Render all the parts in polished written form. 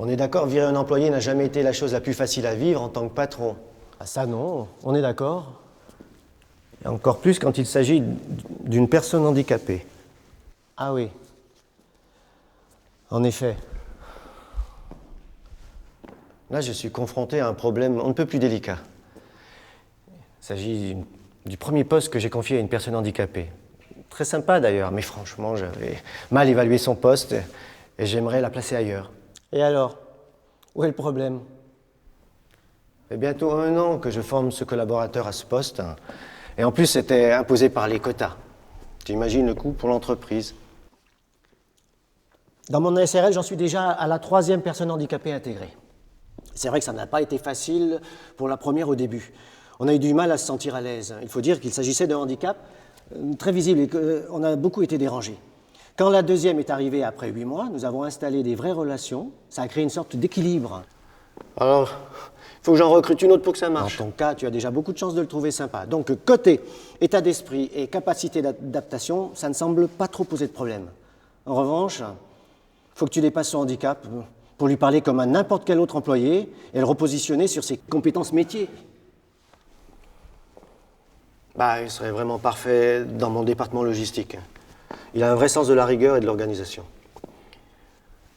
On est d'accord, virer un employé n'a jamais été la chose la plus facile à vivre en tant que patron. Ah ça non, on est d'accord. Et encore plus quand il s'agit d'une personne handicapée. Ah oui. En effet. Là, je suis confronté à un problème on ne peut plus délicat. Il s'agit du premier poste que j'ai confié à une personne handicapée. Très sympa d'ailleurs, mais franchement, j'avais mal évalué son poste et j'aimerais la placer ailleurs. Et alors? Où est le problème? Ça fait bientôt 1 an que je forme ce collaborateur à ce poste. Et en plus, c'était imposé par les quotas. Tu imagines le coût pour l'entreprise? Dans mon SRL, j'en suis déjà à la 3e personne handicapée intégrée. C'est vrai que ça n'a pas été facile pour la première au début. On a eu du mal à se sentir à l'aise. Il faut dire qu'il s'agissait d'un handicap très visible et qu'on a beaucoup été dérangés. Quand la 2e est arrivée après 8 mois, nous avons installé des vraies relations. Ça a créé une sorte d'équilibre. Alors, il faut que j'en recrute une autre pour que ça marche. Dans ton cas, tu as déjà beaucoup de chances de le trouver sympa. Donc, côté état d'esprit et capacité d'adaptation, ça ne semble pas trop poser de problème. En revanche, il faut que tu dépasses son handicap pour lui parler comme à n'importe quel autre employé et le repositionner sur ses compétences métiers. Bah, il serait vraiment parfait dans mon département logistique. Il a un vrai sens de la rigueur et de l'organisation.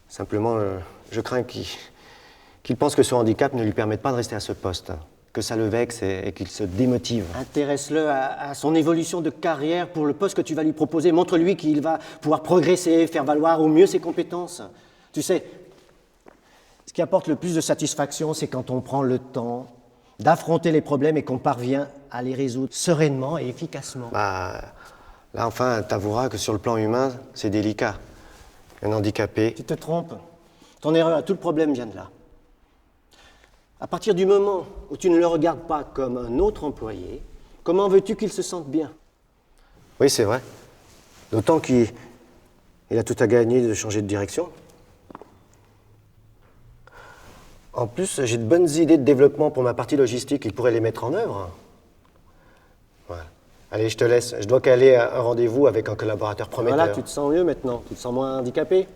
Simplement, je crains qu'il pense que son handicap ne lui permette pas de rester à ce poste, que ça le vexe et qu'il se démotive. Intéresse-le à son évolution de carrière pour le poste que tu vas lui proposer. Montre-lui qu'il va pouvoir progresser, faire valoir au mieux ses compétences. Tu sais, ce qui apporte le plus de satisfaction, c'est quand on prend le temps d'affronter les problèmes et qu'on parvient à les résoudre sereinement et efficacement. Bah, là, enfin, t'avoueras que sur le plan humain, c'est délicat. Un handicapé. Tu te trompes. Ton erreur, tout le problème vient de là. À partir du moment où tu ne le regardes pas comme un autre employé, comment veux-tu qu'il se sente bien? Oui, c'est vrai. D'autant qu'il a tout à gagner de changer de direction. En plus, j'ai de bonnes idées de développement pour ma partie logistique. Il pourrait les mettre en œuvre. Ouais. Allez, je te laisse. Je dois caler un rendez-vous avec un collaborateur prometteur. Voilà, tu te sens mieux maintenant. Tu te sens moins handicapé.